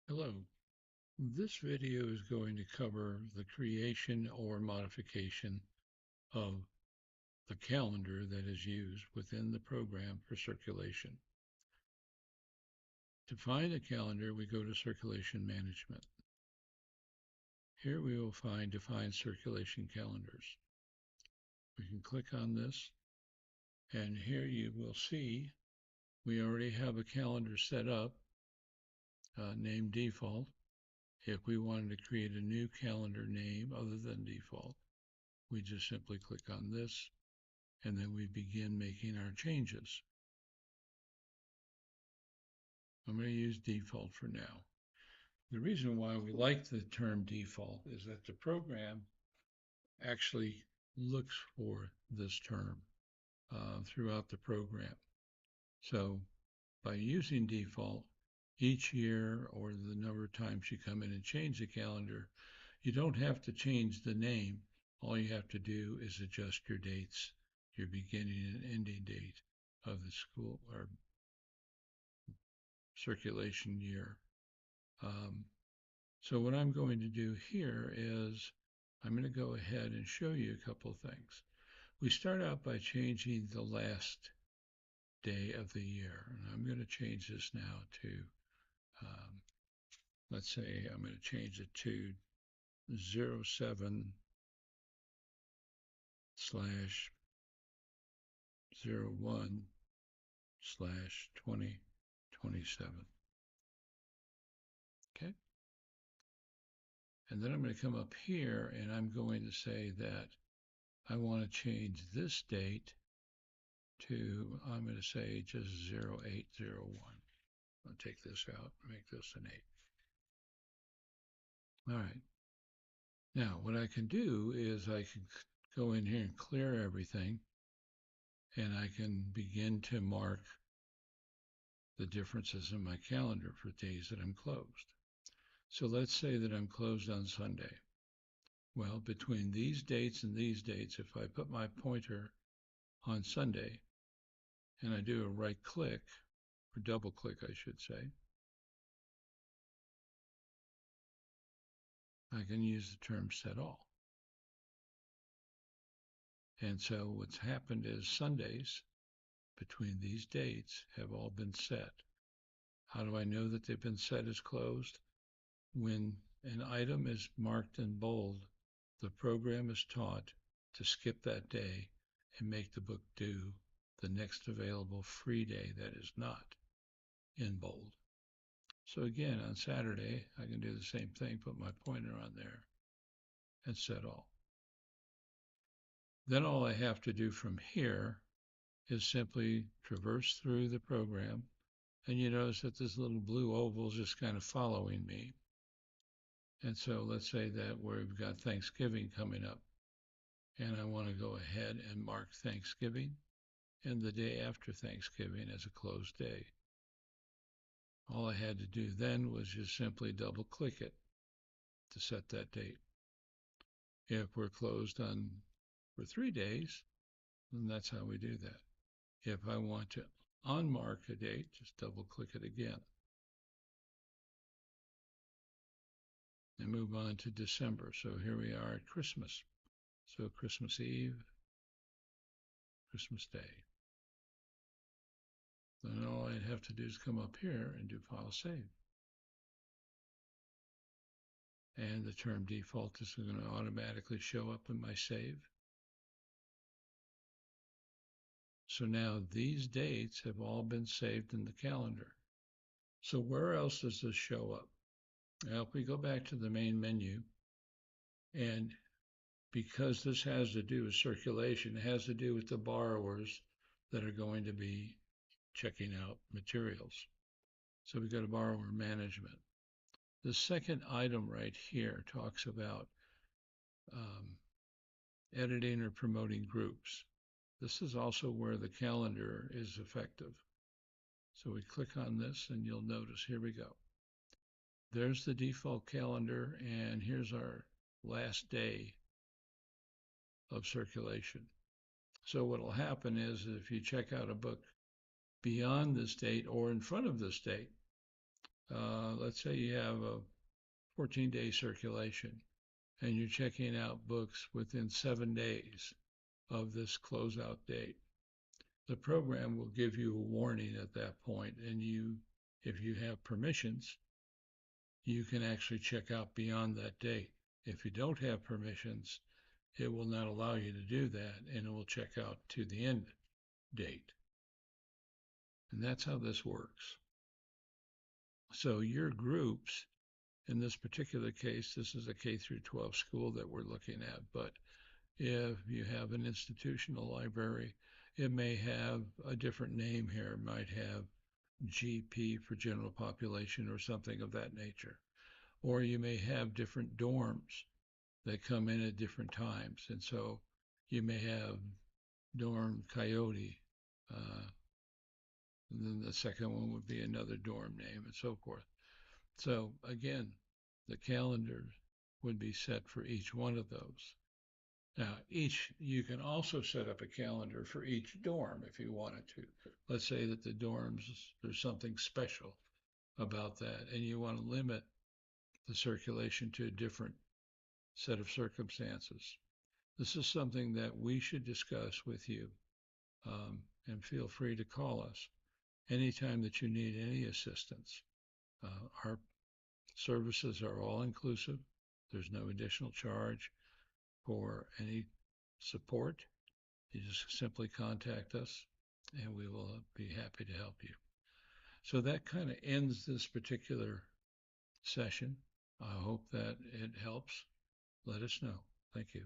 Hello. This video is going to cover the creation or modification of the calendar that is used within the program for circulation. To find a calendar, we go to Circulation Management. Here we will find Define Circulation Calendars. We can click on this, and here you will see we already have a calendar set up named default. If we wanted to create a new calendar name other than default, we just simply click on this, and then we begin making our changes. I'm going to use default for now. The reason why we like the term default is that the program actually looks for this term throughout the program. So by using default, each year or the number of times you come in and change the calendar, you don't have to change the name. All you have to do is adjust your dates, your beginning and ending date of the school or circulation year. So what I'm going to do here is I'm going to go ahead and show you a couple of things. We start out by changing the last day of the year. And I'm going to change this now to, let's say I'm going to change it to 07 slash 01 slash 2027. Okay. And then I'm going to come up here and I'm going to say that I want to change this date to, I'm going to say just 0801. I'll take this out, make this an 8. All right. Now, what I can do is I can go in here and clear everything, and I can begin to mark the differences in my calendar for days that I'm closed. So let's say that I'm closed on Sunday. Well, between these dates and these dates, if I put my pointer on Sunday and I do a right click, or double click, I should say, I can use the term set all. And so what's happened is Sundays between these dates have all been set. How do I know that they've been set as closed? When an item is marked in bold, the program is taught to skip that day and make the book due the next available free day that is not in bold. So again, on Saturday, I can do the same thing, put my pointer on there and set all. Then all I have to do from here is simply traverse through the program. And you notice that this little blue oval is just kind of following me. And so let's say that we've got Thanksgiving coming up, and I want to go ahead and mark Thanksgiving and the day after Thanksgiving as a closed day. All I had to do then was just simply double click it to set that date. If we're closed for 3 days, then that's how we do that. If I want to unmark a date, just double click it again. And move on to December. So here we are at Christmas. So Christmas Eve, Christmas Day. Then all I'd have to do is come up here and do File Save. And the term default is going to automatically show up in my save. So now these dates have all been saved in the calendar. So where else does this show up? Now, if we go back to the main menu, and because this has to do with circulation, it has to do with the borrowers that are going to be checking out materials. So we go to borrower management. The second item right here talks about editing or promoting groups. This is also where the calendar is effective. So we click on this and you'll notice, here we go. There's the default calendar, and here's our last day of circulation. So what will happen is if you check out a book beyond this date or in front of this date, let's say you have a 14-day circulation and you're checking out books within 7 days of this closeout date. The program will give you a warning at that point, and if you have permissions, you can actually check out beyond that date. If you don't have permissions, it will not allow you to do that, and it will check out to the end date. And that's how this works. So your groups, in this particular case, this is a K through 12 school that we're looking at, but if you have an institutional library, it may have a different name here. It might have GP for general population or something of that nature. Or you may have different dorms that come in at different times. And so you may have dorm Coyote, and then the second one would be another dorm name and so forth. So again, the calendar would be set for each one of those. Now, you can also set up a calendar for each dorm if you wanted to. Let's say that the dorms, there's something special about that, and you want to limit the circulation to a different set of circumstances. This is something that we should discuss with you, and feel free to call us anytime that you need any assistance. Our services are all inclusive. There's no additional charge for any support. You just simply contact us and we will be happy to help you. So that kind of ends this particular session. I hope that it helps. Let us know. Thank you.